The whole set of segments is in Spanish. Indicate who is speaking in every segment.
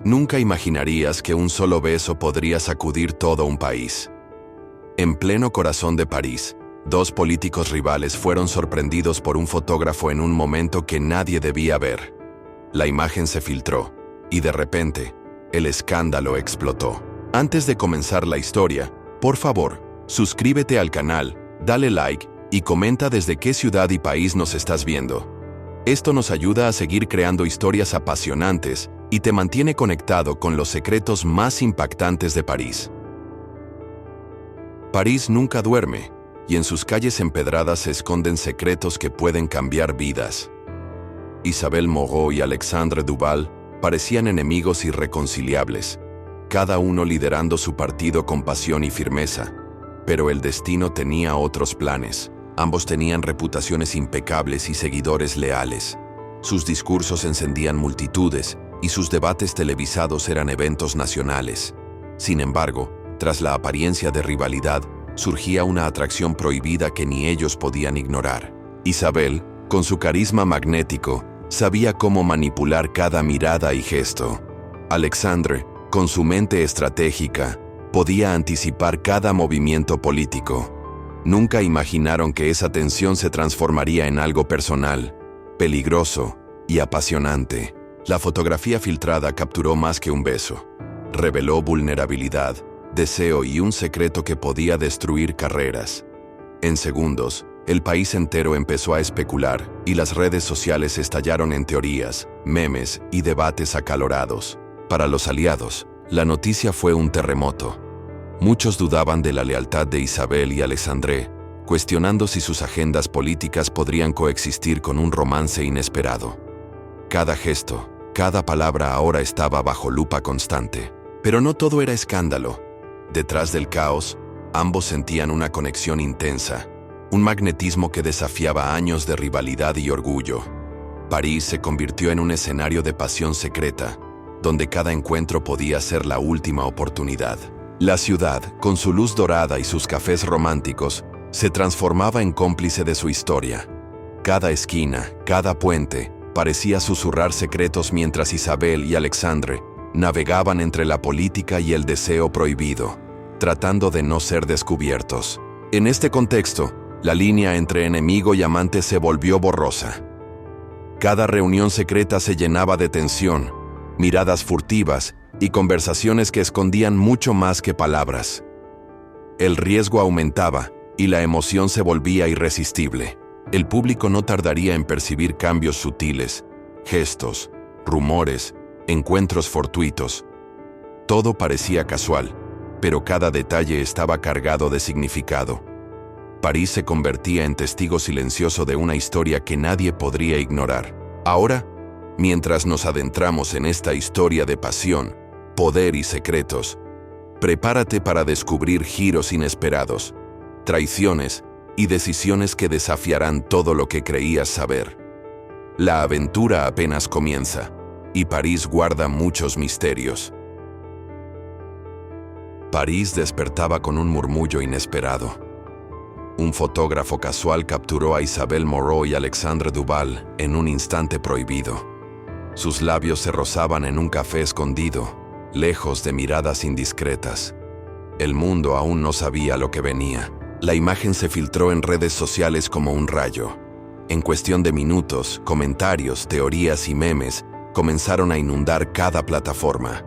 Speaker 1: Nunca imaginarías que un solo beso podría sacudir todo un país. En pleno corazón de París, dos políticos rivales fueron sorprendidos por un fotógrafo en un momento que nadie debía ver. La imagen se filtró, y de repente, el escándalo explotó. Antes de comenzar la historia, por favor, suscríbete al canal, dale like y comenta desde qué ciudad y país nos estás viendo. Esto nos ayuda a seguir creando historias apasionantes y te mantiene conectado con los secretos más impactantes de París. París nunca duerme, y en sus calles empedradas se esconden secretos que pueden cambiar vidas. Isabelle Moreau y Alexandre Duval parecían enemigos irreconciliables, cada uno liderando su partido con pasión y firmeza. Pero el destino tenía otros planes. Ambos tenían reputaciones impecables y seguidores leales. Sus discursos encendían multitudes y sus debates televisados eran eventos nacionales. Sin embargo, tras la apariencia de rivalidad, surgía una atracción prohibida que ni ellos podían ignorar. Isabelle, con su carisma magnético, sabía cómo manipular cada mirada y gesto. Alexandre, con su mente estratégica, podía anticipar cada movimiento político. Nunca imaginaron que esa tensión se transformaría en algo personal, peligroso y apasionante. La fotografía filtrada capturó más que un beso. Reveló vulnerabilidad, deseo y un secreto que podía destruir carreras. En segundos, el país entero empezó a especular y las redes sociales estallaron en teorías, memes y debates acalorados. Para los aliados, la noticia fue un terremoto. Muchos dudaban de la lealtad de Isabelle y Alexandre, cuestionando si sus agendas políticas podrían coexistir con un romance inesperado. Cada gesto, cada palabra ahora estaba bajo lupa constante. Pero no todo era escándalo. Detrás del caos, ambos sentían una conexión intensa, un magnetismo que desafiaba años de rivalidad y orgullo. París se convirtió en un escenario de pasión secreta, donde cada encuentro podía ser la última oportunidad. La ciudad, con su luz dorada y sus cafés románticos, se transformaba en cómplice de su historia. Cada esquina, cada puente, parecía susurrar secretos mientras Isabelle y Alexandre navegaban entre la política y el deseo prohibido, tratando de no ser descubiertos. En este contexto, la línea entre enemigo y amante se volvió borrosa. Cada reunión secreta se llenaba de tensión, miradas furtivas y conversaciones que escondían mucho más que palabras. El riesgo aumentaba y la emoción se volvía irresistible. El público no tardaría en percibir cambios sutiles, gestos, rumores, encuentros fortuitos. Todo parecía casual, pero cada detalle estaba cargado de significado. París se convertía en testigo silencioso de una historia que nadie podría ignorar. Ahora, mientras nos adentramos en esta historia de pasión, poder y secretos, prepárate para descubrir giros inesperados, traiciones y decisiones que desafiarán todo lo que creías saber. La aventura apenas comienza, y París guarda muchos misterios. París despertaba con un murmullo inesperado. Un fotógrafo casual capturó a Isabelle Moreau y Alexandre Duval en un instante prohibido. Sus labios se rozaban en un café escondido, lejos de miradas indiscretas. El mundo aún no sabía lo que venía. La imagen se filtró en redes sociales como un rayo. En cuestión de minutos, comentarios, teorías y memes comenzaron a inundar cada plataforma.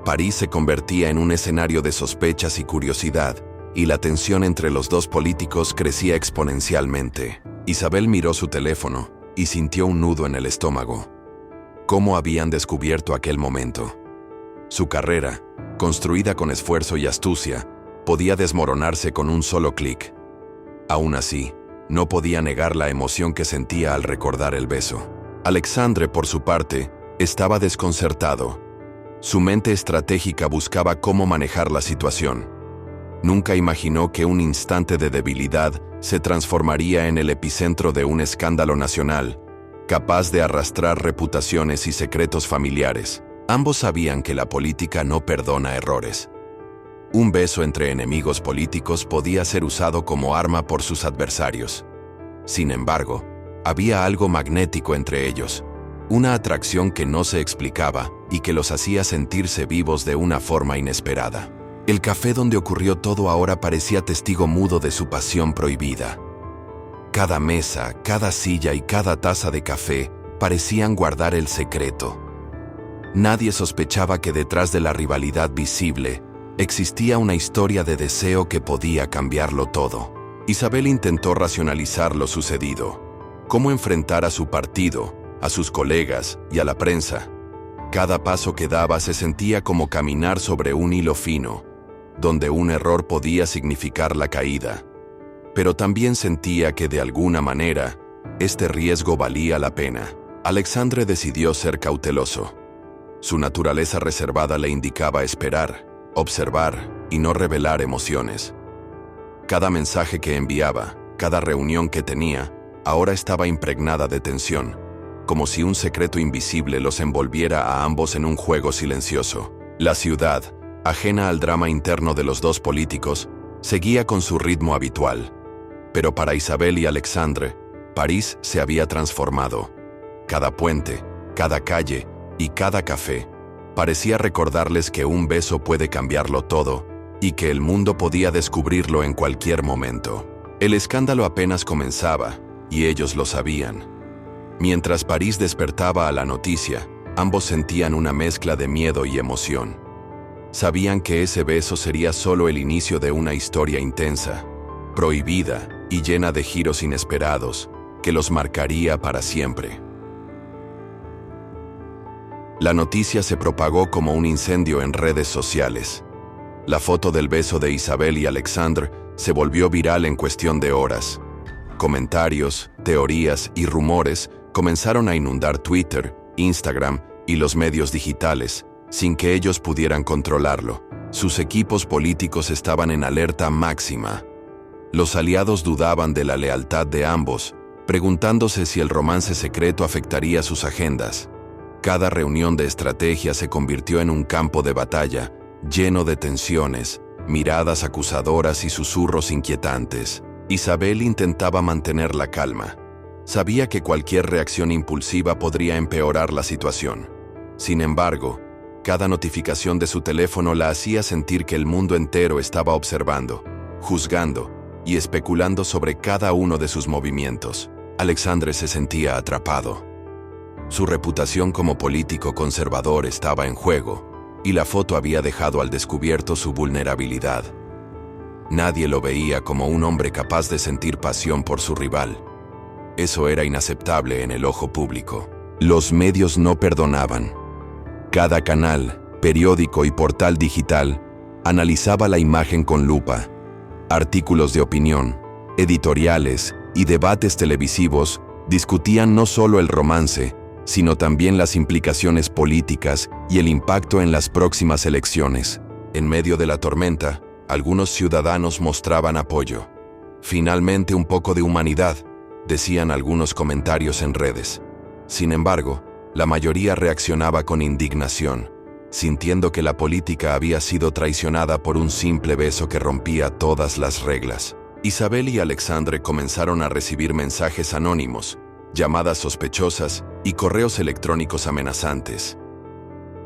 Speaker 1: París se convertía en un escenario de sospechas y curiosidad, y la tensión entre los dos políticos crecía exponencialmente. Isabelle miró su teléfono y sintió un nudo en el estómago. ¿Cómo habían descubierto aquel momento? Su carrera, construida con esfuerzo y astucia, podía desmoronarse con un solo clic. Aún así, no podía negar la emoción que sentía al recordar el beso. Alexandre, por su parte, estaba desconcertado. Su mente estratégica buscaba cómo manejar la situación. Nunca imaginó que un instante de debilidad se transformaría en el epicentro de un escándalo nacional, capaz de arrastrar reputaciones y secretos familiares. Ambos sabían que la política no perdona errores. Un beso entre enemigos políticos podía ser usado como arma por sus adversarios. Sin embargo, había algo magnético entre ellos, una atracción que no se explicaba y que los hacía sentirse vivos de una forma inesperada. El café donde ocurrió todo ahora parecía testigo mudo de su pasión prohibida. Cada mesa, cada silla y cada taza de café parecían guardar el secreto. Nadie sospechaba que detrás de la rivalidad visible existía una historia de deseo que podía cambiarlo todo. Isabel intentó racionalizar lo sucedido. Cómo enfrentar a su partido, a sus colegas y a la prensa. Cada paso que daba se sentía como caminar sobre un hilo fino, donde un error podía significar la caída. Pero también sentía que de alguna manera, este riesgo valía la pena. Alexandre decidió ser cauteloso. Su naturaleza reservada le indicaba esperar, observar y no revelar emociones. Cada mensaje que enviaba, cada reunión que tenía, ahora estaba impregnada de tensión, como si un secreto invisible los envolviera a ambos en un juego silencioso. La ciudad, ajena al drama interno de los dos políticos, seguía con su ritmo habitual. Pero para Isabel y Alexandre, París se había transformado. Cada puente, cada calle y cada café parecía recordarles que un beso puede cambiarlo todo y que el mundo podía descubrirlo en cualquier momento. El escándalo apenas comenzaba, y ellos lo sabían. Mientras París despertaba a la noticia, ambos sentían una mezcla de miedo y emoción. Sabían que ese beso sería solo el inicio de una historia intensa, prohibida y llena de giros inesperados, que los marcaría para siempre. La noticia se propagó como un incendio en redes sociales. La foto del beso de Isabel y Alexandre se volvió viral en cuestión de horas. Comentarios, teorías y rumores comenzaron a inundar Twitter, Instagram y los medios digitales, sin que ellos pudieran controlarlo. Sus equipos políticos estaban en alerta máxima. Los aliados dudaban de la lealtad de ambos, preguntándose si el romance secreto afectaría sus agendas. Cada reunión de estrategia se convirtió en un campo de batalla, lleno de tensiones, miradas acusadoras y susurros inquietantes. Isabel intentaba mantener la calma. Sabía que cualquier reacción impulsiva podría empeorar la situación. Sin embargo, cada notificación de su teléfono la hacía sentir que el mundo entero estaba observando, juzgando y especulando sobre cada uno de sus movimientos. Alexandre se sentía atrapado. Su reputación como político conservador estaba en juego, y la foto había dejado al descubierto su vulnerabilidad. Nadie lo veía como un hombre capaz de sentir pasión por su rival. Eso era inaceptable en el ojo público. Los medios no perdonaban. Cada canal, periódico y portal digital analizaba la imagen con lupa. Artículos de opinión, editoriales y debates televisivos discutían no solo el romance, sino también las implicaciones políticas y el impacto en las próximas elecciones. En medio de la tormenta, algunos ciudadanos mostraban apoyo. Finalmente un poco de humanidad, decían algunos comentarios en redes. Sin embargo, la mayoría reaccionaba con indignación, sintiendo que la política había sido traicionada por un simple beso que rompía todas las reglas. Isabel y Alexandre comenzaron a recibir mensajes anónimos, llamadas sospechosas y correos electrónicos amenazantes.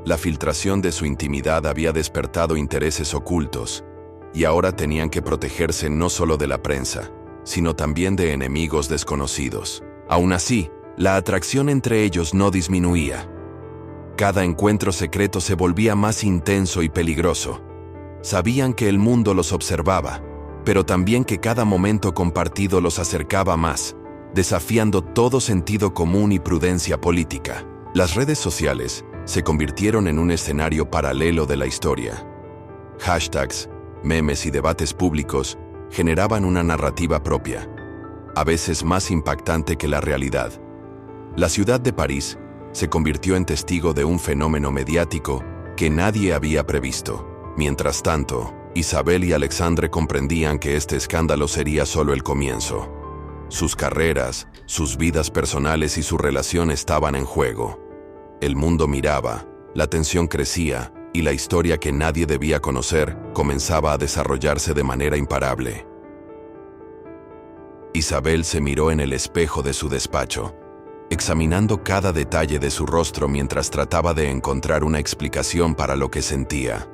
Speaker 1: La filtración de su intimidad había despertado intereses ocultos, y ahora tenían que protegerse no solo de la prensa, sino también de enemigos desconocidos. Aún así, la atracción entre ellos no disminuía. Cada encuentro secreto se volvía más intenso y peligroso. Sabían que el mundo los observaba, pero también que cada momento compartido los acercaba más, desafiando todo sentido común y prudencia política. Las redes sociales se convirtieron en un escenario paralelo de la historia. Hashtags, memes y debates públicos generaban una narrativa propia, a veces más impactante que la realidad. La ciudad de París se convirtió en testigo de un fenómeno mediático que nadie había previsto. Mientras tanto, Isabel y Alexandre comprendían que este escándalo sería solo el comienzo. Sus carreras, sus vidas personales y su relación estaban en juego. El mundo miraba, la tensión crecía y la historia que nadie debía conocer comenzaba a desarrollarse de manera imparable. Isabel se miró en el espejo de su despacho. examinando cada detalle de su rostro mientras trataba de encontrar una explicación para lo que sentía.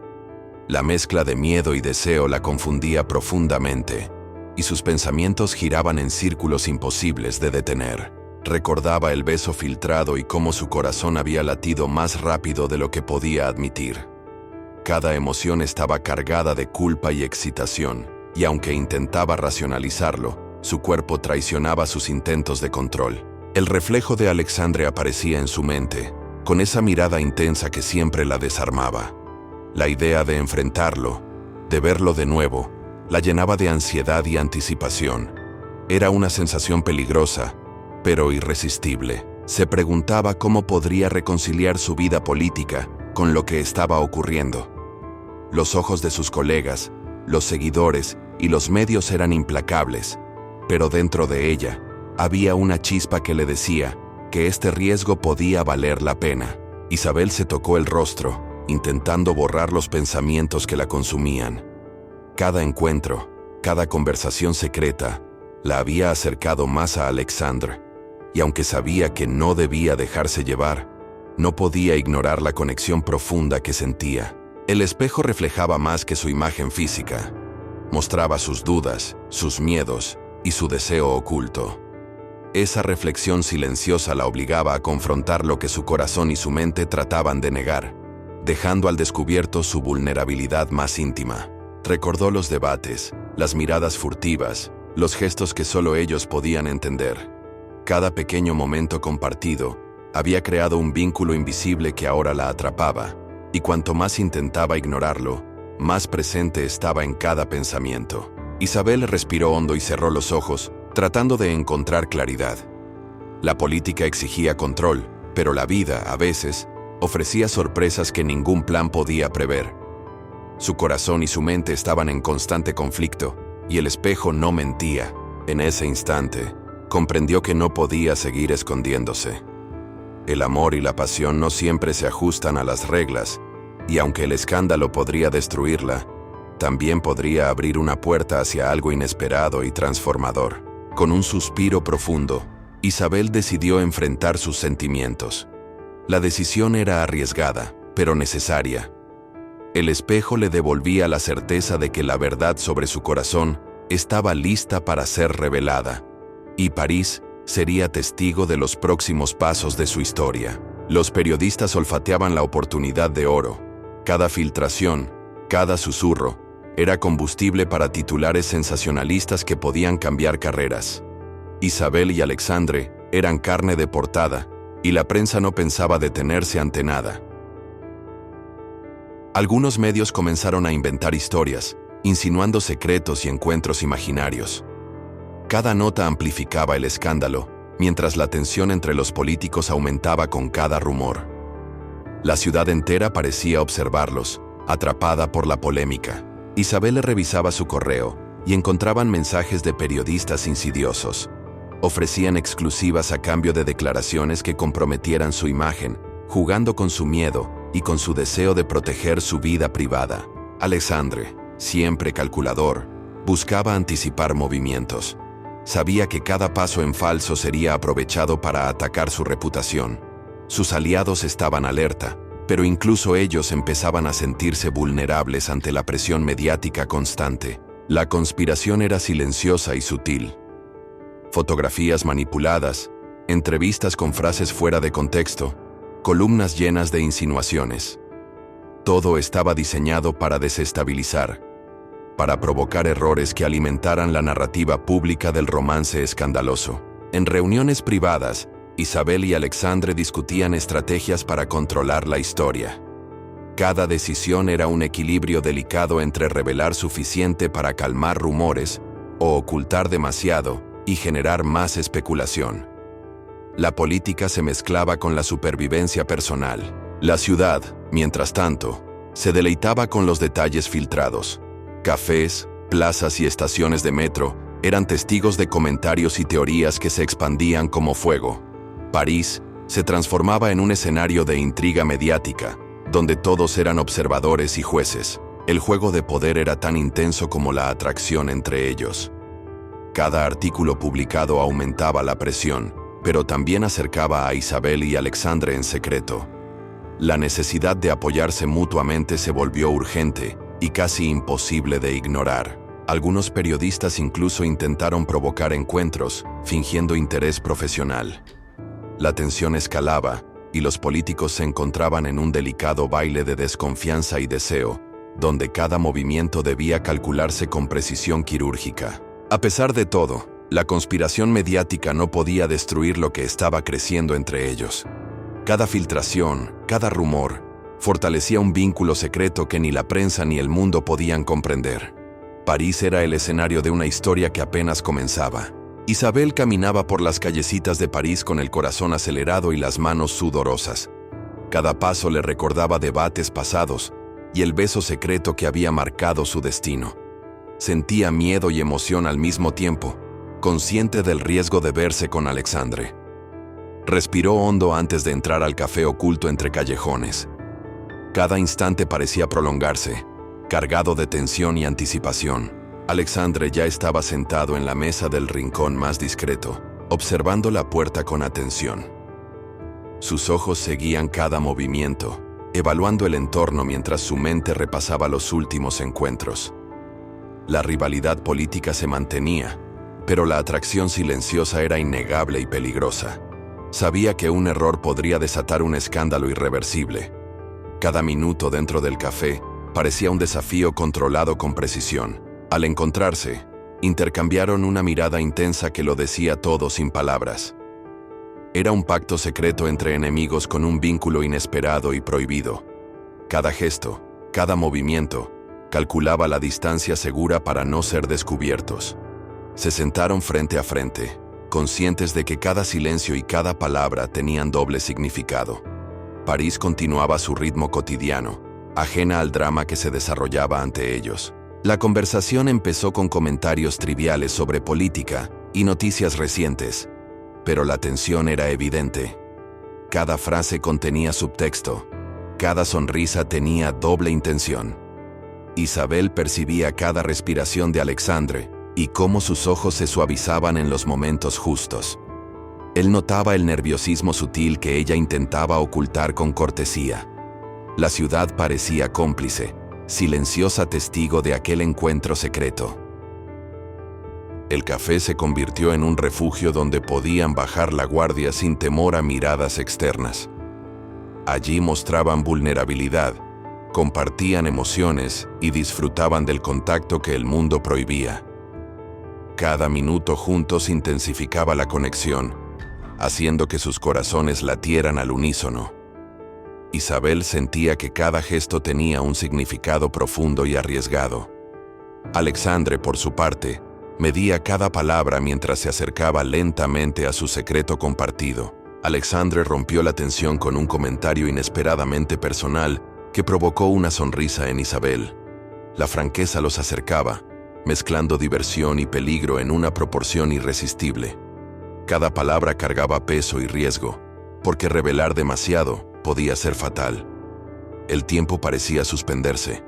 Speaker 1: La mezcla de miedo y deseo la confundía profundamente, y sus pensamientos giraban en círculos imposibles de detener. Recordaba el beso filtrado y cómo su corazón había latido más rápido de lo que podía admitir. Cada emoción estaba cargada de culpa y excitación, y aunque intentaba racionalizarlo, su cuerpo traicionaba sus intentos de control. El reflejo de Alexandre aparecía en su mente, con esa mirada intensa que siempre la desarmaba. La idea de enfrentarlo, de verlo de nuevo, la llenaba de ansiedad y anticipación. Era una sensación peligrosa, pero irresistible. Se preguntaba cómo podría reconciliar su vida política con lo que estaba ocurriendo. Los ojos de sus colegas, los seguidores y los medios eran implacables, pero dentro de ella había una chispa que le decía que este riesgo podía valer la pena. Isabel se tocó el rostro, intentando borrar los pensamientos que la consumían. Cada encuentro, cada conversación secreta, la había acercado más a Alexandre, y aunque sabía que no debía dejarse llevar, no podía ignorar la conexión profunda que sentía. El espejo reflejaba más que su imagen física. Mostraba sus dudas, sus miedos y su deseo oculto. Esa reflexión silenciosa la obligaba a confrontar lo que su corazón y su mente trataban de negar, dejando al descubierto su vulnerabilidad más íntima. Recordó los debates, las miradas furtivas, los gestos que solo ellos podían entender. Cada pequeño momento compartido había creado un vínculo invisible que ahora la atrapaba, y cuanto más intentaba ignorarlo, más presente estaba en cada pensamiento. Isabel respiró hondo y cerró los ojos, tratando de encontrar claridad. La política exigía control, pero la vida, a veces, ofrecía sorpresas que ningún plan podía prever. Su corazón y su mente estaban en constante conflicto, y el espejo no mentía. En ese instante, comprendió que no podía seguir escondiéndose. El amor y la pasión no siempre se ajustan a las reglas, y aunque el escándalo podría destruirla, también podría abrir una puerta hacia algo inesperado y transformador. Con un suspiro profundo, Isabel decidió enfrentar sus sentimientos. La decisión era arriesgada, pero necesaria. El espejo le devolvía la certeza de que la verdad sobre su corazón estaba lista para ser revelada, y París sería testigo de los próximos pasos de su historia. Los periodistas olfateaban la oportunidad de oro. Cada filtración, cada susurro, era combustible para titulares sensacionalistas que podían cambiar carreras. Isabel y Alexandre eran carne de portada, y la prensa no pensaba detenerse ante nada. Algunos medios comenzaron a inventar historias, insinuando secretos y encuentros imaginarios. Cada nota amplificaba el escándalo, mientras la tensión entre los políticos aumentaba con cada rumor. La ciudad entera parecía observarlos, atrapada por la polémica. Isabel revisaba su correo y encontraban mensajes de periodistas insidiosos. Ofrecían exclusivas a cambio de declaraciones que comprometieran su imagen, jugando con su miedo y con su deseo de proteger su vida privada. Alexandre, siempre calculador, buscaba anticipar movimientos. Sabía que cada paso en falso sería aprovechado para atacar su reputación. Sus aliados estaban alerta, pero incluso ellos empezaban a sentirse vulnerables ante la presión mediática constante. La conspiración era silenciosa y sutil. Fotografías manipuladas, entrevistas con frases fuera de contexto, columnas llenas de insinuaciones. Todo estaba diseñado para desestabilizar, para provocar errores que alimentaran la narrativa pública del romance escandaloso. En reuniones privadas, Isabel y Alexandre discutían estrategias para controlar la historia. Cada decisión era un equilibrio delicado entre revelar suficiente para calmar rumores o ocultar demasiado y generar más especulación. La política se mezclaba con la supervivencia personal. La ciudad, mientras tanto, se deleitaba con los detalles filtrados. Cafés, plazas y estaciones de metro eran testigos de comentarios y teorías que se expandían como fuego. París se transformaba en un escenario de intriga mediática, donde todos eran observadores y jueces. El juego de poder era tan intenso como la atracción entre ellos. Cada artículo publicado aumentaba la presión, pero también acercaba a Isabel y Alexandre en secreto. La necesidad de apoyarse mutuamente se volvió urgente y casi imposible de ignorar. Algunos periodistas incluso intentaron provocar encuentros, fingiendo interés profesional. La tensión escalaba, y los políticos se encontraban en un delicado baile de desconfianza y deseo, donde cada movimiento debía calcularse con precisión quirúrgica. A pesar de todo, la conspiración mediática no podía destruir lo que estaba creciendo entre ellos. Cada filtración, cada rumor, fortalecía un vínculo secreto que ni la prensa ni el mundo podían comprender. París era el escenario de una historia que apenas comenzaba. Isabel caminaba por las callecitas de París con el corazón acelerado y las manos sudorosas. Cada paso le recordaba debates pasados y el beso secreto que había marcado su destino. Sentía miedo y emoción al mismo tiempo, consciente del riesgo de verse con Alexandre. Respiró hondo antes de entrar al café oculto entre callejones. Cada instante parecía prolongarse, cargado de tensión y anticipación. Alexandre ya estaba sentado en la mesa del rincón más discreto, observando la puerta con atención. Sus ojos seguían cada movimiento, evaluando el entorno mientras su mente repasaba los últimos encuentros. La rivalidad política se mantenía, pero la atracción silenciosa era innegable y peligrosa. Sabía que un error podría desatar un escándalo irreversible. Cada minuto dentro del café parecía un desafío controlado con precisión. Al encontrarse, intercambiaron una mirada intensa que lo decía todo sin palabras. Era un pacto secreto entre enemigos con un vínculo inesperado y prohibido. Cada gesto, cada movimiento, calculaba la distancia segura para no ser descubiertos. Se sentaron frente a frente, conscientes de que cada silencio y cada palabra tenían doble significado. París continuaba su ritmo cotidiano, ajena al drama que se desarrollaba ante ellos. La conversación empezó con comentarios triviales sobre política y noticias recientes, pero la tensión era evidente. Cada frase contenía subtexto, cada sonrisa tenía doble intención. Isabel percibía cada respiración de Alexandre y cómo sus ojos se suavizaban en los momentos justos. Él notaba el nerviosismo sutil que ella intentaba ocultar con cortesía. La ciudad parecía cómplice, silenciosa testigo de aquel encuentro secreto. El café se convirtió en un refugio donde podían bajar la guardia sin temor a miradas externas. Allí mostraban vulnerabilidad, compartían emociones y disfrutaban del contacto que el mundo prohibía. Cada minuto juntos intensificaba la conexión, haciendo que sus corazones latieran al unísono. Isabel sentía que cada gesto tenía un significado profundo y arriesgado. Alexandre, por su parte, medía cada palabra mientras se acercaba lentamente a su secreto compartido. Alexandre rompió la tensión con un comentario inesperadamente personal que provocó una sonrisa en Isabel. La franqueza los acercaba, mezclando diversión y peligro en una proporción irresistible. Cada palabra cargaba peso y riesgo, porque revelar demasiado podía ser fatal. El tiempo parecía suspenderse,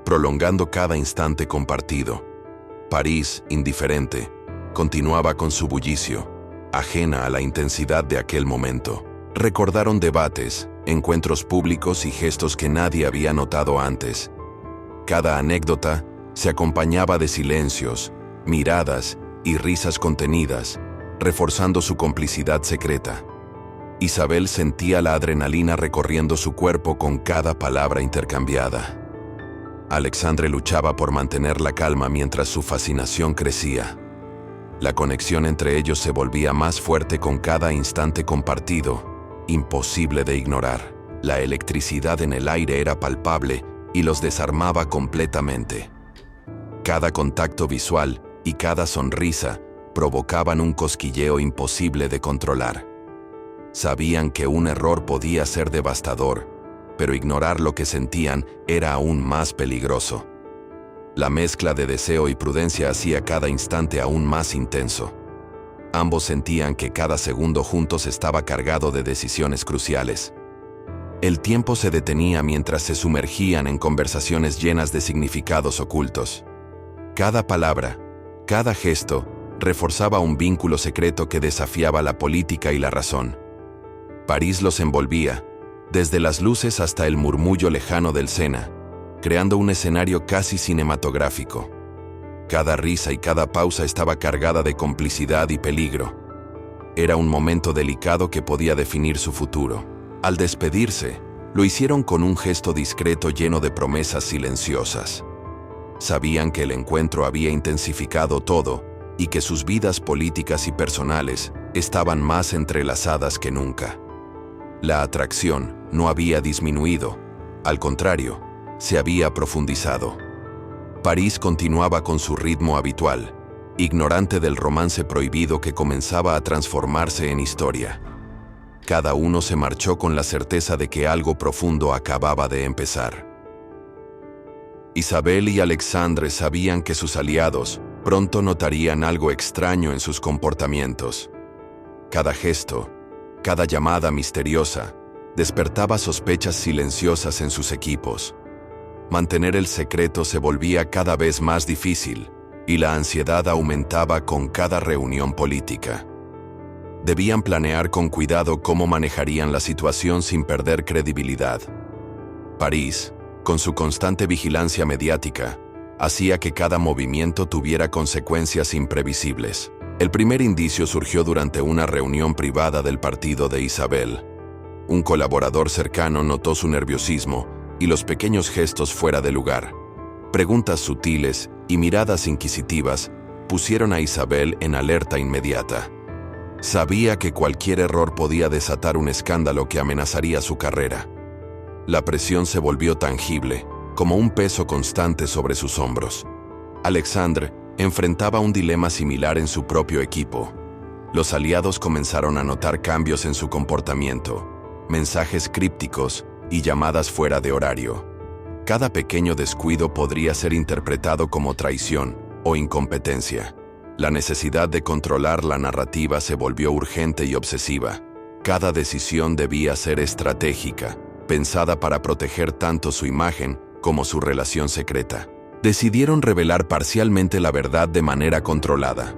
Speaker 1: prolongando cada instante compartido. París, indiferente, continuaba con su bullicio, ajena a la intensidad de aquel momento. Recordaron debates, encuentros públicos y gestos que nadie había notado antes. Cada anécdota se acompañaba de silencios, miradas y risas contenidas, reforzando su complicidad secreta. Isabel sentía la adrenalina recorriendo su cuerpo con cada palabra intercambiada. Alexandre luchaba por mantener la calma mientras su fascinación crecía. La conexión entre ellos se volvía más fuerte con cada instante compartido, imposible de ignorar. La electricidad en el aire era palpable y los desarmaba completamente. Cada contacto visual y cada sonrisa provocaban un cosquilleo imposible de controlar. Sabían que un error podía ser devastador, pero ignorar lo que sentían era aún más peligroso. La mezcla de deseo y prudencia hacía cada instante aún más intenso. Ambos sentían que cada segundo juntos estaba cargado de decisiones cruciales. El tiempo se detenía mientras se sumergían en conversaciones llenas de significados ocultos. Cada palabra, cada gesto, reforzaba un vínculo secreto que desafiaba la política y la razón. París los envolvía, desde las luces hasta el murmullo lejano del Sena, creando un escenario casi cinematográfico. Cada risa y cada pausa estaba cargada de complicidad y peligro. Era un momento delicado que podía definir su futuro. Al despedirse, lo hicieron con un gesto discreto lleno de promesas silenciosas. Sabían que el encuentro había intensificado todo y que sus vidas políticas y personales estaban más entrelazadas que nunca. La atracción no había disminuido, al contrario, se había profundizado. París continuaba con su ritmo habitual, ignorante del romance prohibido que comenzaba a transformarse en historia. Cada uno se marchó con la certeza de que algo profundo acababa de empezar. Isabel y Alexandre sabían que sus aliados pronto notarían algo extraño en sus comportamientos. Cada gesto, cada llamada misteriosa, despertaba sospechas silenciosas en sus equipos. Mantener el secreto se volvía cada vez más difícil, y la ansiedad aumentaba con cada reunión política. Debían planear con cuidado cómo manejarían la situación sin perder credibilidad. París, con su constante vigilancia mediática, hacía que cada movimiento tuviera consecuencias imprevisibles. El primer indicio surgió durante una reunión privada del partido de Isabel. Un colaborador cercano notó su nerviosismo y los pequeños gestos fuera de lugar. Preguntas sutiles y miradas inquisitivas pusieron a Isabel en alerta inmediata. Sabía que cualquier error podía desatar un escándalo que amenazaría su carrera. La presión se volvió tangible, como un peso constante sobre sus hombros. Alexandre enfrentaba un dilema similar en su propio equipo. Los aliados comenzaron a notar cambios en su comportamiento, mensajes crípticos y llamadas fuera de horario. Cada pequeño descuido podría ser interpretado como traición o incompetencia. La necesidad de controlar la narrativa se volvió urgente y obsesiva. Cada decisión debía ser estratégica, pensada para proteger tanto su imagen como su relación secreta. Decidieron revelar parcialmente la verdad de manera controlada.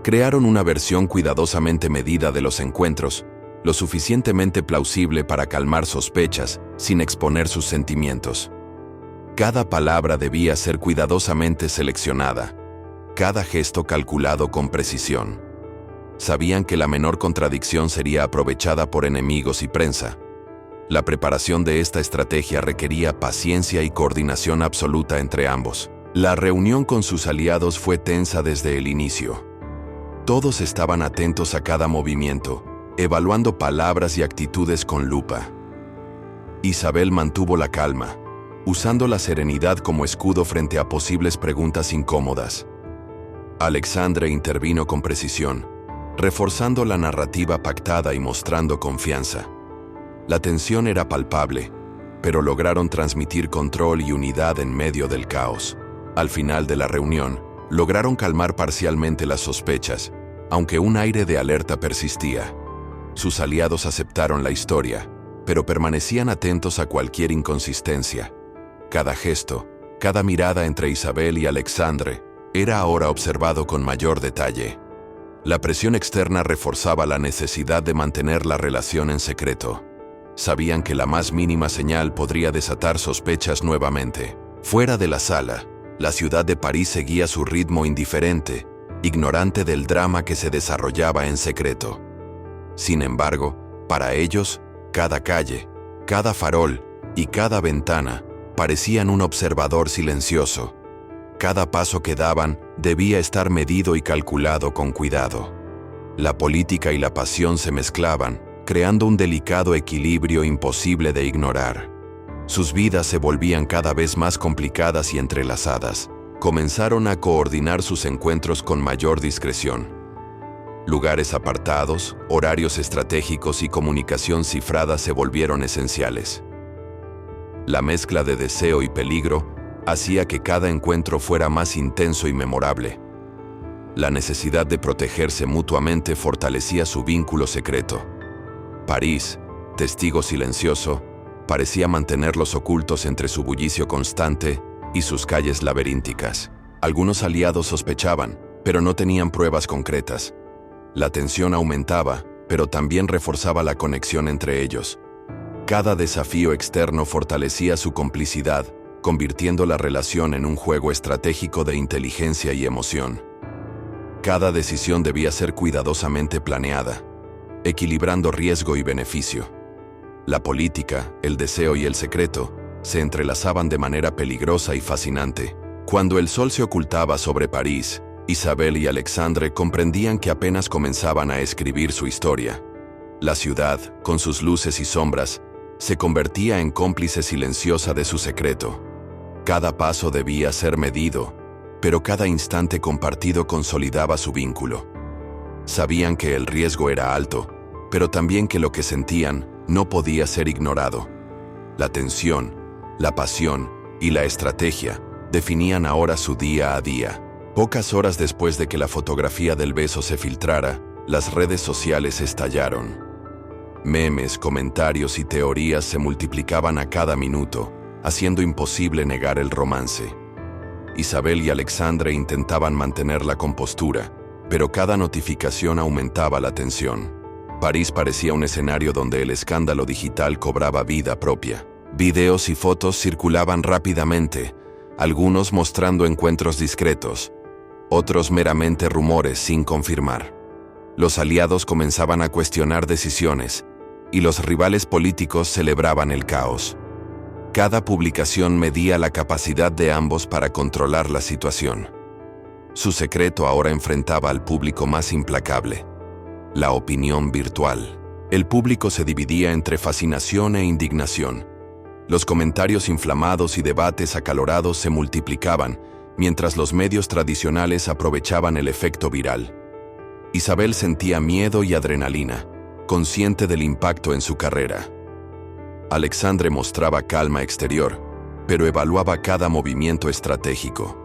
Speaker 1: Crearon una versión cuidadosamente medida de los encuentros, lo suficientemente plausible para calmar sospechas sin exponer sus sentimientos. Cada palabra debía ser cuidadosamente seleccionada, cada gesto calculado con precisión. Sabían que la menor contradicción sería aprovechada por enemigos y prensa. La preparación de esta estrategia requería paciencia y coordinación absoluta entre ambos. La reunión con sus aliados fue tensa desde el inicio. Todos estaban atentos a cada movimiento, evaluando palabras y actitudes con lupa. Isabel mantuvo la calma, usando la serenidad como escudo frente a posibles preguntas incómodas. Alexandre intervino con precisión, reforzando la narrativa pactada y mostrando confianza. La tensión era palpable, pero lograron transmitir control y unidad en medio del caos. Al final de la reunión, lograron calmar parcialmente las sospechas, aunque un aire de alerta persistía. Sus aliados aceptaron la historia, pero permanecían atentos a cualquier inconsistencia. Cada gesto, cada mirada entre Isabel y Alexandre, era ahora observado con mayor detalle. La presión externa reforzaba la necesidad de mantener la relación en secreto. Sabían que la más mínima señal podría desatar sospechas nuevamente. Fuera de la sala, la ciudad de París seguía su ritmo indiferente, ignorante del drama que se desarrollaba en secreto. Sin embargo, para ellos, cada calle, cada farol y cada ventana parecían un observador silencioso. Cada paso que daban debía estar medido y calculado con cuidado. La política y la pasión se mezclaban, creando un delicado equilibrio imposible de ignorar. Sus vidas se volvían cada vez más complicadas y entrelazadas. Comenzaron a coordinar sus encuentros con mayor discreción. Lugares apartados, horarios estratégicos y comunicación cifrada se volvieron esenciales. La mezcla de deseo y peligro hacía que cada encuentro fuera más intenso y memorable. La necesidad de protegerse mutuamente fortalecía su vínculo secreto. París, testigo silencioso, parecía mantenerlos ocultos entre su bullicio constante y sus calles laberínticas. Algunos aliados sospechaban, pero no tenían pruebas concretas. La tensión aumentaba, pero también reforzaba la conexión entre ellos. Cada desafío externo fortalecía su complicidad, convirtiendo la relación en un juego estratégico de inteligencia y emoción. Cada decisión debía ser cuidadosamente planeada, equilibrando riesgo y beneficio. La política, el deseo y el secreto se entrelazaban de manera peligrosa y fascinante. Cuando el sol se ocultaba sobre París, Isabel y Alexandre comprendían que apenas comenzaban a escribir su historia. La ciudad, con sus luces y sombras, se convertía en cómplice silenciosa de su secreto. Cada paso debía ser medido, pero cada instante compartido consolidaba su vínculo. Sabían que el riesgo era alto, pero también que lo que sentían no podía ser ignorado. La tensión, la pasión y la estrategia definían ahora su día a día. Pocas horas después de que la fotografía del beso se filtrara, las redes sociales estallaron. Memes, comentarios y teorías se multiplicaban a cada minuto, haciendo imposible negar el romance. Isabel y Alexandre intentaban mantener la compostura, pero cada notificación aumentaba la tensión. París parecía un escenario donde el escándalo digital cobraba vida propia. Videos y fotos circulaban rápidamente, algunos mostrando encuentros discretos, otros meramente rumores sin confirmar. Los aliados comenzaban a cuestionar decisiones, y los rivales políticos celebraban el caos. Cada publicación medía la capacidad de ambos para controlar la situación. Su secreto ahora enfrentaba al público más implacable: la opinión virtual. El público se dividía entre fascinación e indignación. Los comentarios inflamados y debates acalorados se multiplicaban, mientras los medios tradicionales aprovechaban el efecto viral. Isabel sentía miedo y adrenalina, consciente del impacto en su carrera. Alexandre mostraba calma exterior, pero evaluaba cada movimiento estratégico.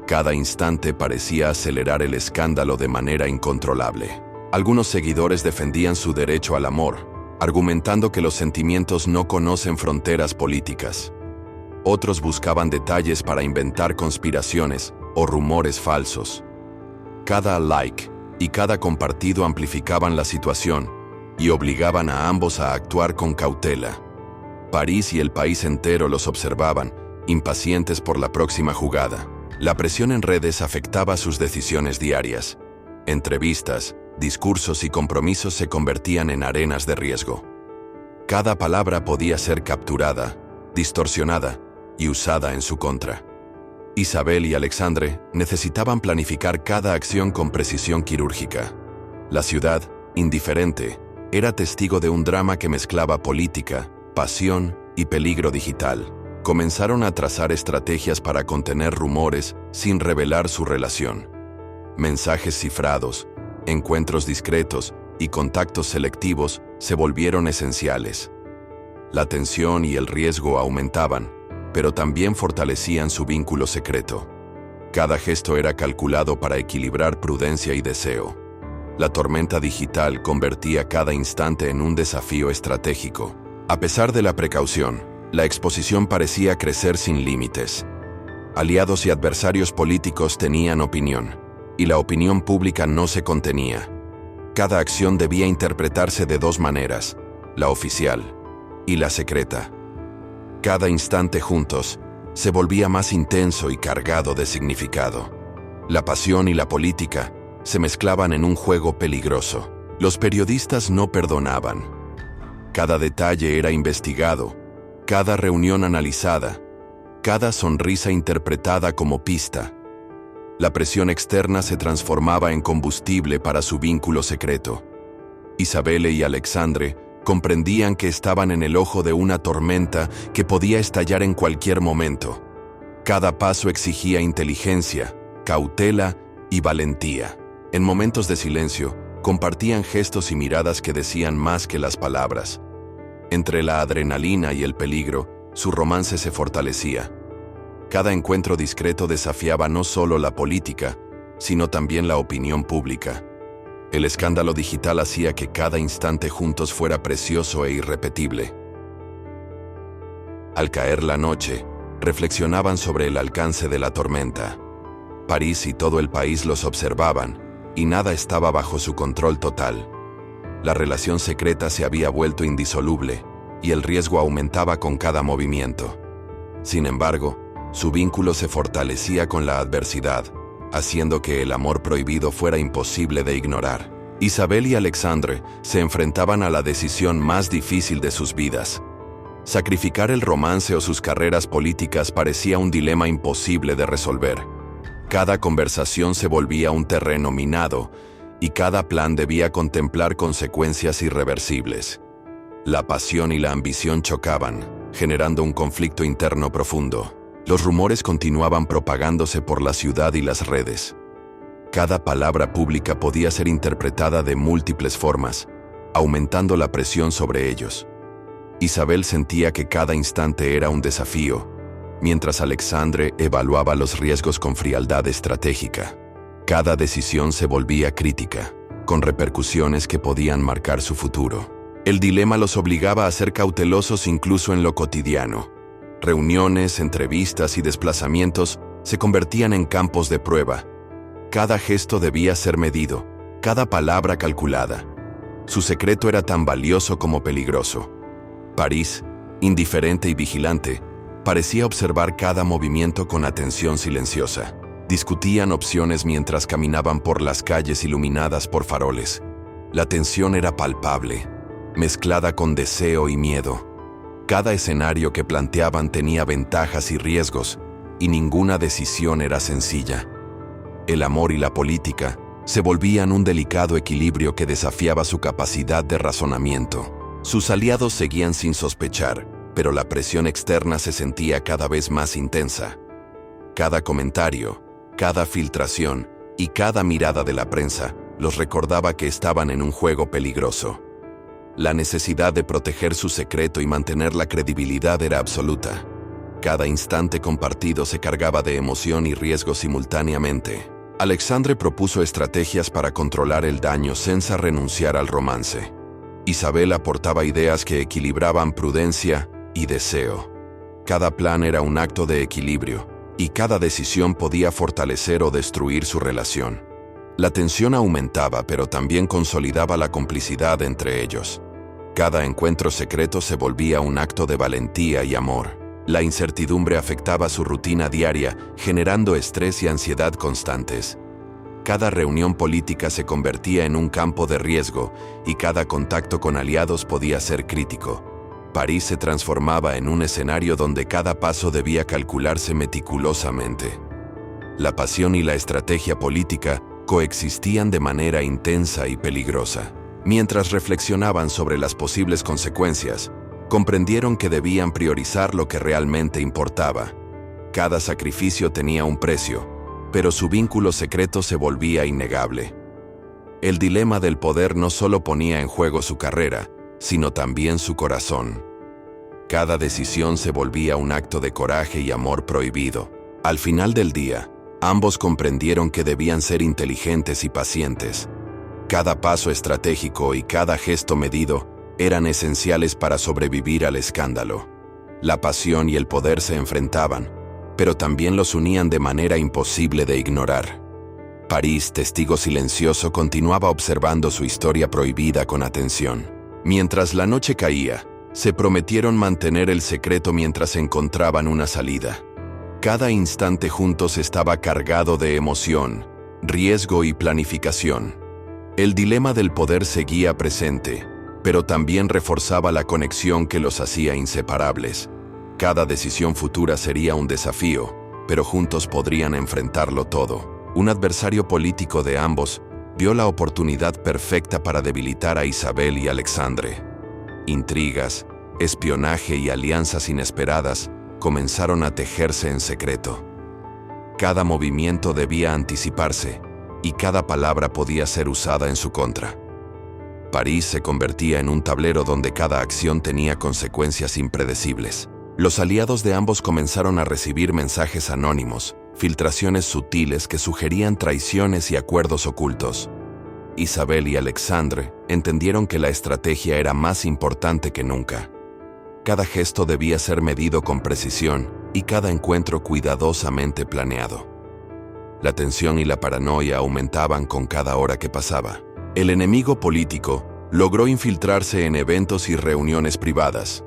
Speaker 1: Cada instante parecía acelerar el escándalo de manera incontrolable. Algunos seguidores defendían su derecho al amor, argumentando que los sentimientos no conocen fronteras políticas. Otros buscaban detalles para inventar conspiraciones o rumores falsos. Cada like y cada compartido amplificaban la situación y obligaban a ambos a actuar con cautela. París y el país entero los observaban, impacientes por la próxima jugada. La presión en redes afectaba sus decisiones diarias. Entrevistas, discursos y compromisos se convertían en arenas de riesgo. Cada palabra podía ser capturada, distorsionada y usada en su contra. Isabel y Alexandre necesitaban planificar cada acción con precisión quirúrgica. La ciudad, indiferente, era testigo de un drama que mezclaba política, pasión y peligro digital. Comenzaron a trazar estrategias para contener rumores sin revelar su relación. Mensajes cifrados, encuentros discretos y contactos selectivos se volvieron esenciales. La tensión y el riesgo aumentaban, pero también fortalecían su vínculo secreto. Cada gesto era calculado para equilibrar prudencia y deseo. La tormenta digital convertía cada instante en un desafío estratégico. A pesar de la precaución, la exposición parecía crecer sin límites. Aliados y adversarios políticos tenían opinión, y la opinión pública no se contenía. Cada acción debía interpretarse de dos maneras: la oficial y la secreta. Cada instante juntos se volvía más intenso y cargado de significado. La pasión y la política se mezclaban en un juego peligroso. Los periodistas no perdonaban. Cada detalle era investigado, cada reunión analizada, cada sonrisa interpretada como pista. La presión externa se transformaba en combustible para su vínculo secreto. Isabel y Alexandre comprendían que estaban en el ojo de una tormenta que podía estallar en cualquier momento. Cada paso exigía inteligencia, cautela y valentía. En momentos de silencio, compartían gestos y miradas que decían más que las palabras. Entre la adrenalina y el peligro, su romance se fortalecía. Cada encuentro discreto desafiaba no solo la política, sino también la opinión pública. El escándalo digital hacía que cada instante juntos fuera precioso e irrepetible. Al caer la noche, reflexionaban sobre el alcance de la tormenta. París y todo el país los observaban, y nada estaba bajo su control total. La relación secreta se había vuelto indisoluble, y el riesgo aumentaba con cada movimiento. Sin embargo, su vínculo se fortalecía con la adversidad, haciendo que el amor prohibido fuera imposible de ignorar. Isabel y Alexandre se enfrentaban a la decisión más difícil de sus vidas. Sacrificar el romance o sus carreras políticas parecía un dilema imposible de resolver. Cada conversación se volvía un terreno minado, y cada plan debía contemplar consecuencias irreversibles. La pasión y la ambición chocaban, generando un conflicto interno profundo. Los rumores continuaban propagándose por la ciudad y las redes. Cada palabra pública podía ser interpretada de múltiples formas, aumentando la presión sobre ellos. Isabel sentía que cada instante era un desafío, mientras Alexandre evaluaba los riesgos con frialdad estratégica. Cada decisión se volvía crítica, con repercusiones que podían marcar su futuro. El dilema los obligaba a ser cautelosos incluso en lo cotidiano. Reuniones, entrevistas y desplazamientos se convertían en campos de prueba. Cada gesto debía ser medido, cada palabra calculada. Su secreto era tan valioso como peligroso. París, indiferente y vigilante, parecía observar cada movimiento con atención silenciosa. Discutían opciones mientras caminaban por las calles iluminadas por faroles. La tensión era palpable, mezclada con deseo y miedo. Cada escenario que planteaban tenía ventajas y riesgos, y ninguna decisión era sencilla. El amor y la política se volvían un delicado equilibrio que desafiaba su capacidad de razonamiento. Sus aliados seguían sin sospechar, pero la presión externa se sentía cada vez más intensa. Cada comentario, cada filtración y cada mirada de la prensa los recordaba que estaban en un juego peligroso. La necesidad de proteger su secreto y mantener la credibilidad era absoluta. Cada instante compartido se cargaba de emoción y riesgo simultáneamente. Alexandre propuso estrategias para controlar el daño sin renunciar al romance. Isabel aportaba ideas que equilibraban prudencia y deseo. Cada plan era un acto de equilibrio, y cada decisión podía fortalecer o destruir su relación. La tensión aumentaba, pero también consolidaba la complicidad entre ellos. Cada encuentro secreto se volvía un acto de valentía y amor. La incertidumbre afectaba su rutina diaria, generando estrés y ansiedad constantes. Cada reunión política se convertía en un campo de riesgo, y cada contacto con aliados podía ser crítico. París se transformaba en un escenario donde cada paso debía calcularse meticulosamente. La pasión y la estrategia política coexistían de manera intensa y peligrosa. Mientras reflexionaban sobre las posibles consecuencias, comprendieron que debían priorizar lo que realmente importaba. Cada sacrificio tenía un precio, pero su vínculo secreto se volvía innegable. El dilema del poder no solo ponía en juego su carrera, sino también su corazón. Cada decisión se volvía un acto de coraje y amor prohibido. Al final del día, ambos comprendieron que debían ser inteligentes y pacientes. Cada paso estratégico y cada gesto medido eran esenciales para sobrevivir al escándalo. La pasión y el poder se enfrentaban, pero también los unían de manera imposible de ignorar. París, testigo silencioso, continuaba observando su historia prohibida con atención. Mientras la noche caía, se prometieron mantener el secreto mientras encontraban una salida. Cada instante juntos estaba cargado de emoción, riesgo y planificación. El dilema del poder seguía presente, pero también reforzaba la conexión que los hacía inseparables. Cada decisión futura sería un desafío, pero juntos podrían enfrentarlo todo. Un adversario político de ambos vio la oportunidad perfecta para debilitar a Isabel y Alexandre. Intrigas, espionaje y alianzas inesperadas comenzaron a tejerse en secreto. Cada movimiento debía anticiparse, y cada palabra podía ser usada en su contra. París se convertía en un tablero donde cada acción tenía consecuencias impredecibles. Los aliados de ambos comenzaron a recibir mensajes anónimos, filtraciones sutiles que sugerían traiciones y acuerdos ocultos. Isabel y Alexandre entendieron que la estrategia era más importante que nunca. Cada gesto debía ser medido con precisión y cada encuentro cuidadosamente planeado. La tensión y la paranoia aumentaban con cada hora que pasaba. El enemigo político logró infiltrarse en eventos y reuniones privadas.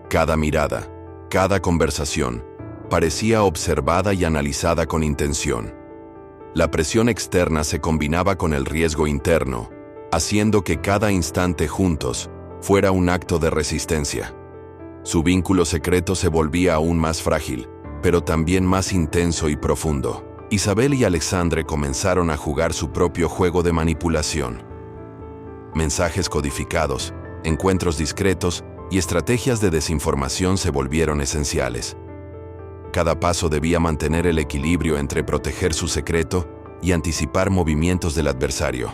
Speaker 1: Cada mirada, cada conversación, parecía observada y analizada con intención. La presión externa se combinaba con el riesgo interno, haciendo que cada instante juntos fuera un acto de resistencia. Su vínculo secreto se volvía aún más frágil, pero también más intenso y profundo. Isabel y Alexandre comenzaron a jugar su propio juego de manipulación. Mensajes codificados, encuentros discretos y estrategias de desinformación se volvieron esenciales. Cada paso debía mantener el equilibrio entre proteger su secreto y anticipar movimientos del adversario.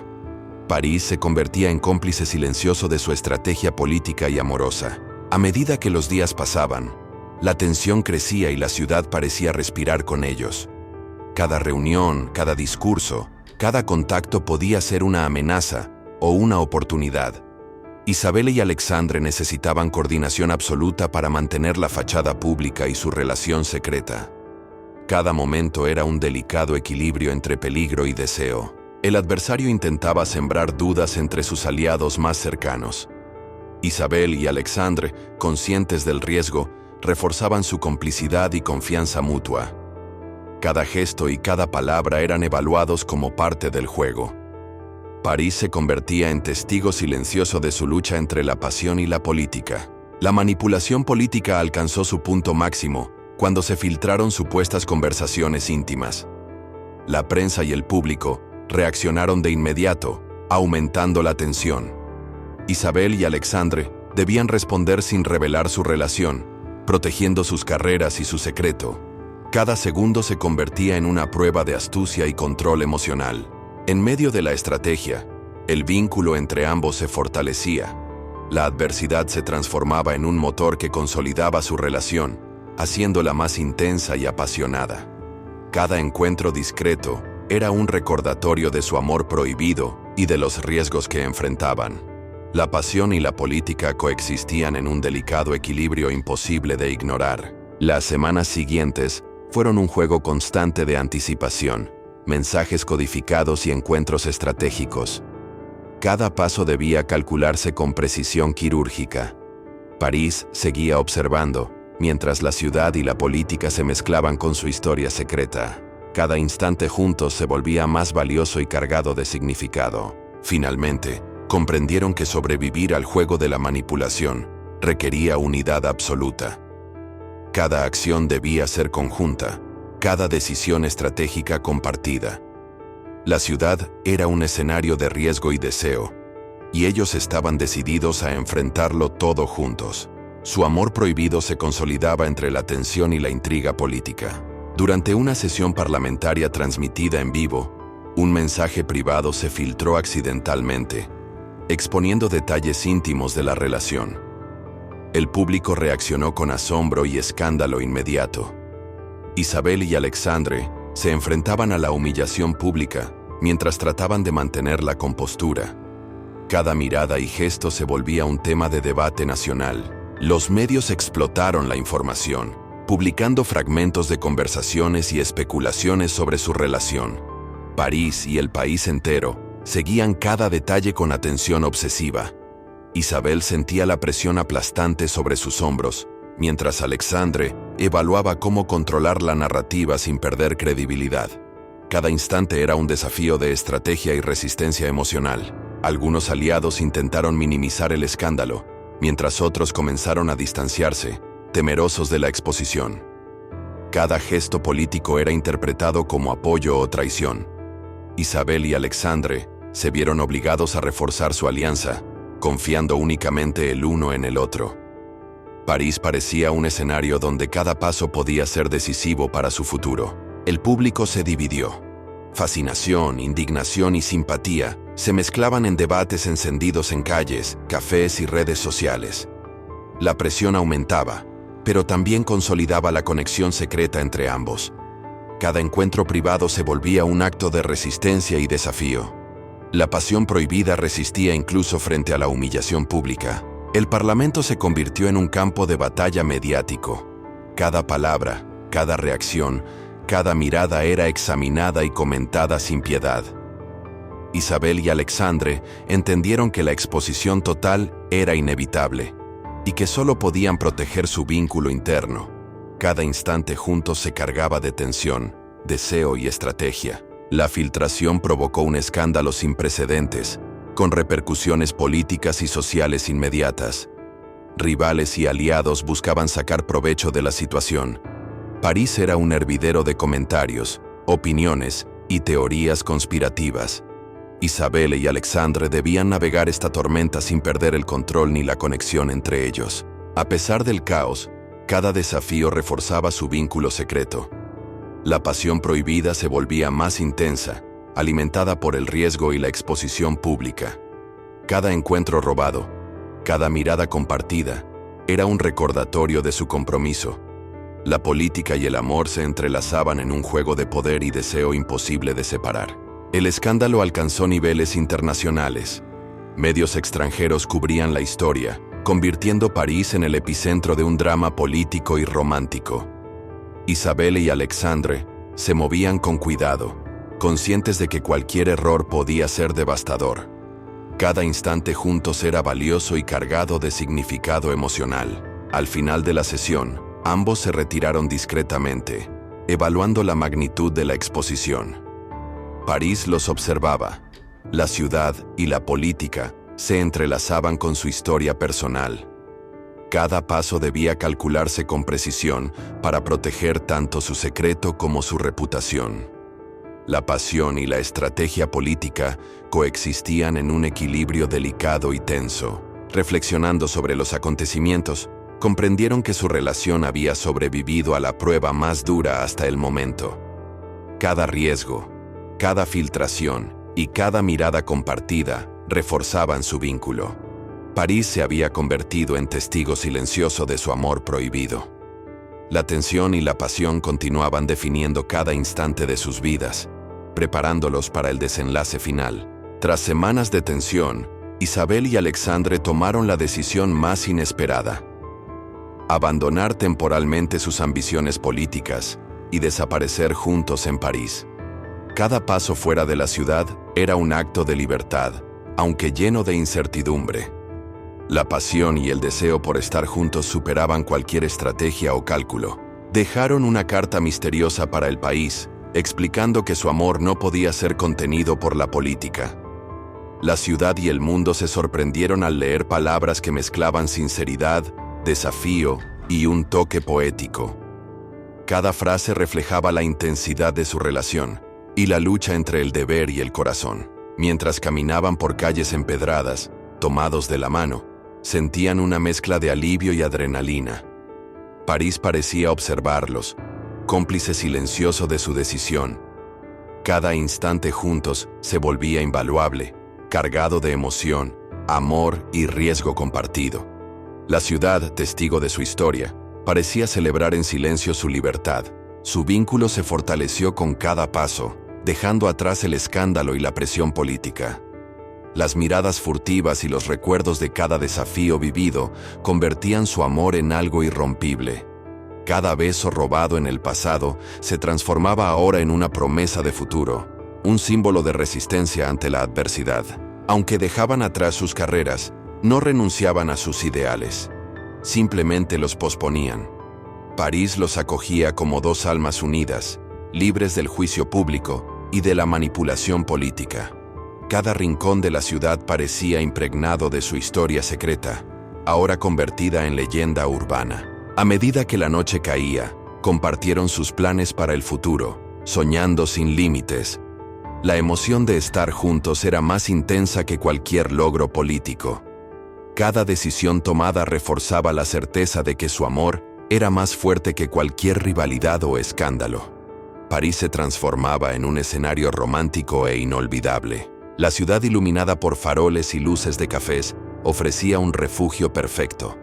Speaker 1: París se convertía en cómplice silencioso de su estrategia política y amorosa. A medida que los días pasaban, la tensión crecía y la ciudad parecía respirar con ellos. Cada reunión, cada discurso, cada contacto podía ser una amenaza o una oportunidad. Isabel y Alexandre necesitaban coordinación absoluta para mantener la fachada pública y su relación secreta. Cada momento era un delicado equilibrio entre peligro y deseo. El adversario intentaba sembrar dudas entre sus aliados más cercanos. Isabel y Alexandre, conscientes del riesgo, reforzaban su complicidad y confianza mutua. Cada gesto y cada palabra eran evaluados como parte del juego. París se convertía en testigo silencioso de su lucha entre la pasión y la política. La manipulación política alcanzó su punto máximo cuando se filtraron supuestas conversaciones íntimas. La prensa y el público reaccionaron de inmediato, aumentando la tensión. Isabel y Alexandre debían responder sin revelar su relación, protegiendo sus carreras y su secreto. Cada segundo se convertía en una prueba de astucia y control emocional. En medio de la estrategia, el vínculo entre ambos se fortalecía. La adversidad se transformaba en un motor que consolidaba su relación, haciéndola más intensa y apasionada. Cada encuentro discreto era un recordatorio de su amor prohibido y de los riesgos que enfrentaban. La pasión y la política coexistían en un delicado equilibrio imposible de ignorar. Las semanas siguientes fueron un juego constante de anticipación, mensajes codificados y encuentros estratégicos. Cada paso debía calcularse con precisión quirúrgica. París seguía observando, mientras la ciudad y la política se mezclaban con su historia secreta. Cada instante juntos se volvía más valioso y cargado de significado. Finalmente, comprendieron que sobrevivir al juego de la manipulación requería unidad absoluta. Cada acción debía ser conjunta, cada decisión estratégica compartida. La ciudad era un escenario de riesgo y deseo, y ellos estaban decididos a enfrentarlo todo juntos. Su amor prohibido se consolidaba entre la tensión y la intriga política. Durante una sesión parlamentaria transmitida en vivo, un mensaje privado se filtró accidentalmente, exponiendo detalles íntimos de la relación. El público reaccionó con asombro y escándalo inmediato. Isabel y Alexandre se enfrentaban a la humillación pública mientras trataban de mantener la compostura. Cada mirada y gesto se volvía un tema de debate nacional. Los medios explotaron la información, publicando fragmentos de conversaciones y especulaciones sobre su relación. París y el país entero seguían cada detalle con atención obsesiva. Isabel sentía la presión aplastante sobre sus hombros, mientras Alexandre evaluaba cómo controlar la narrativa sin perder credibilidad. Cada instante era un desafío de estrategia y resistencia emocional. Algunos aliados intentaron minimizar el escándalo, mientras otros comenzaron a distanciarse, temerosos de la exposición. Cada gesto político era interpretado como apoyo o traición. Isabel y Alexandre se vieron obligados a reforzar su alianza, confiando únicamente el uno en el otro. París parecía un escenario donde cada paso podía ser decisivo para su futuro. El público se dividió. Fascinación, indignación y simpatía se mezclaban en debates encendidos en calles, cafés y redes sociales. La presión aumentaba, pero también consolidaba la conexión secreta entre ambos. Cada encuentro privado se volvía un acto de resistencia y desafío. La pasión prohibida resistía incluso frente a la humillación pública. El Parlamento se convirtió en un campo de batalla mediático. Cada palabra, cada reacción, Cada mirada era examinada y comentada sin piedad. Isabel y Alexandre entendieron que la exposición total era inevitable y que solo podían proteger su vínculo interno. Cada instante juntos se cargaba de tensión, deseo y estrategia. La filtración provocó un escándalo sin precedentes, con repercusiones políticas y sociales inmediatas. Rivales y aliados buscaban sacar provecho de la situación. París era un hervidero de comentarios, opiniones y teorías conspirativas. Isabel y Alexandre debían navegar esta tormenta sin perder el control ni la conexión entre ellos. A pesar del caos, cada desafío reforzaba su vínculo secreto. La pasión prohibida se volvía más intensa, alimentada por el riesgo y la exposición pública. Cada encuentro robado, cada mirada compartida, era un recordatorio de su compromiso. La política y el amor se entrelazaban en un juego de poder y deseo imposible de separar. El escándalo alcanzó niveles internacionales. Medios extranjeros cubrían la historia, convirtiendo París en el epicentro de un drama político y romántico. Isabel y Alexandre se movían con cuidado, conscientes de que cualquier error podía ser devastador. Cada instante juntos era valioso y cargado de significado emocional. Al final de la sesión, ambos se retiraron discretamente, evaluando la magnitud de la exposición. París los observaba. La ciudad y la política se entrelazaban con su historia personal. Cada paso debía calcularse con precisión para proteger tanto su secreto como su reputación. La pasión y la estrategia política coexistían en un equilibrio delicado y tenso. Reflexionando sobre los acontecimientos, comprendieron que su relación había sobrevivido a la prueba más dura hasta el momento. Cada riesgo, cada filtración y cada mirada compartida reforzaban su vínculo. París se había convertido en testigo silencioso de su amor prohibido. La tensión y la pasión continuaban definiendo cada instante de sus vidas, preparándolos para el desenlace final. Tras semanas de tensión, Isabel y Alexandre tomaron la decisión más inesperada: abandonar temporalmente sus ambiciones políticas y desaparecer juntos en París. Cada paso fuera de la ciudad era un acto de libertad, aunque lleno de incertidumbre. La pasión y el deseo por estar juntos superaban cualquier estrategia o cálculo. Dejaron una carta misteriosa para el país, explicando que su amor no podía ser contenido por la política. La ciudad y el mundo se sorprendieron al leer palabras que mezclaban sinceridad, desafío y un toque poético. Cada frase reflejaba la intensidad de su relación y la lucha entre el deber y el corazón. Mientras caminaban por calles empedradas, tomados de la mano, sentían una mezcla de alivio y adrenalina. París parecía observarlos, cómplice silencioso de su decisión. Cada instante juntos se volvía invaluable, cargado de emoción, amor y riesgo compartido. La ciudad, testigo de su historia, parecía celebrar en silencio su libertad. Su vínculo se fortaleció con cada paso, dejando atrás el escándalo y la presión política. Las miradas furtivas y los recuerdos de cada desafío vivido convertían su amor en algo irrompible. Cada beso robado en el pasado se transformaba ahora en una promesa de futuro, un símbolo de resistencia ante la adversidad. Aunque dejaban atrás sus carreras, no renunciaban a sus ideales. Simplemente los posponían. París los acogía como dos almas unidas, libres del juicio público y de la manipulación política. Cada rincón de la ciudad parecía impregnado de su historia secreta, ahora convertida en leyenda urbana. A medida que la noche caía, compartieron sus planes para el futuro, soñando sin límites. La emoción de estar juntos era más intensa que cualquier logro político. Cada decisión tomada reforzaba la certeza de que su amor era más fuerte que cualquier rivalidad o escándalo. París se transformaba en un escenario romántico e inolvidable. La ciudad, iluminada por faroles y luces de cafés, ofrecía un refugio perfecto.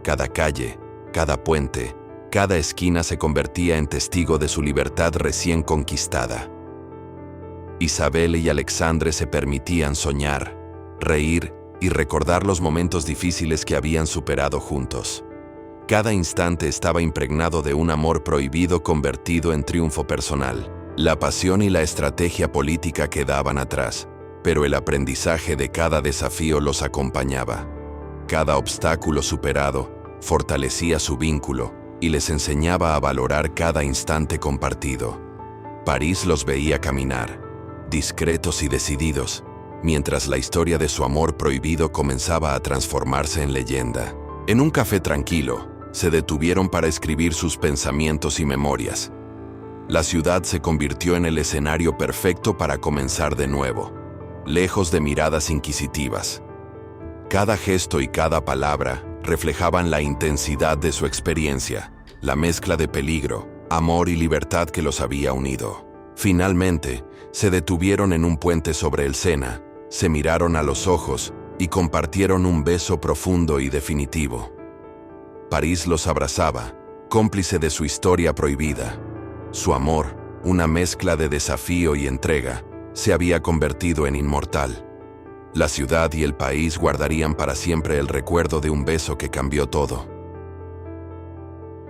Speaker 1: Cada calle, cada puente, cada esquina se convertía en testigo de su libertad recién conquistada. Isabel y Alexandre se permitían soñar, reír y recordar los momentos difíciles que habían superado juntos. Cada instante estaba impregnado de un amor prohibido convertido en triunfo personal. La pasión y la estrategia política quedaban atrás, pero el aprendizaje de cada desafío los acompañaba. Cada obstáculo superado fortalecía su vínculo y les enseñaba a valorar cada instante compartido. París los veía caminar, discretos y decididos, mientras la historia de su amor prohibido comenzaba a transformarse en leyenda. En un café tranquilo, se detuvieron para escribir sus pensamientos y memorias. La ciudad se convirtió en el escenario perfecto para comenzar de nuevo, lejos de miradas inquisitivas. Cada gesto y cada palabra reflejaban la intensidad de su experiencia, la mezcla de peligro, amor y libertad que los había unido. Finalmente, se detuvieron en un puente sobre el Sena, se miraron a los ojos y compartieron un beso profundo y definitivo. París los abrazaba, cómplice de su historia prohibida. Su amor, una mezcla de desafío y entrega, se había convertido en inmortal. La ciudad y el país guardarían para siempre el recuerdo de un beso que cambió todo.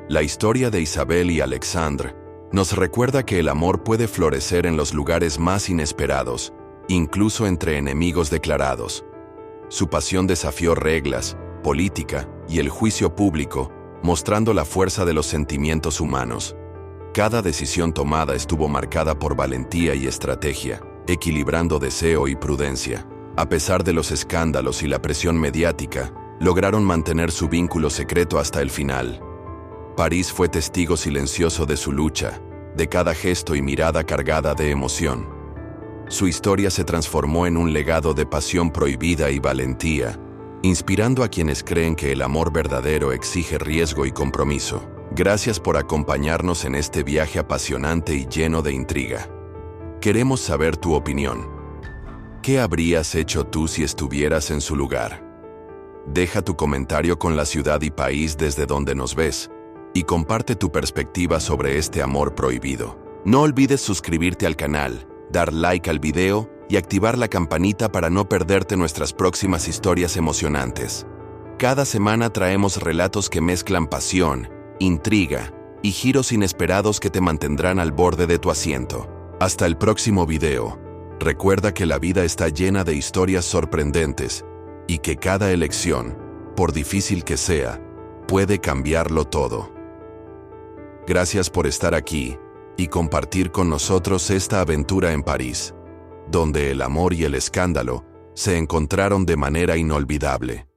Speaker 1: La historia de Isabelle y Alexandre nos recuerda que el amor puede florecer en los lugares más inesperados, incluso entre enemigos declarados. Su pasión desafió reglas, política y el juicio público, mostrando la fuerza de los sentimientos humanos. Cada decisión tomada estuvo marcada por valentía y estrategia, equilibrando deseo y prudencia. A pesar de los escándalos y la presión mediática, lograron mantener su vínculo secreto hasta el final. París fue testigo silencioso de su lucha, de cada gesto y mirada cargada de emoción. Su historia se transformó en un legado de pasión prohibida y valentía, inspirando a quienes creen que el amor verdadero exige riesgo y compromiso. Gracias por acompañarnos en este viaje apasionante y lleno de intriga. Queremos saber tu opinión. ¿Qué habrías hecho tú si estuvieras en su lugar? Deja tu comentario con la ciudad y país desde donde nos ves y comparte tu perspectiva sobre este amor prohibido. No olvides suscribirte al canal, dar like al video y activar la campanita para no perderte nuestras próximas historias emocionantes. Cada semana traemos relatos que mezclan pasión, intriga y giros inesperados que te mantendrán al borde de tu asiento. Hasta el próximo video. Recuerda que la vida está llena de historias sorprendentes y que cada elección, por difícil que sea, puede cambiarlo todo. Gracias por estar aquí y compartir con nosotros esta aventura en París, donde el amor y el escándalo se encontraron de manera inolvidable.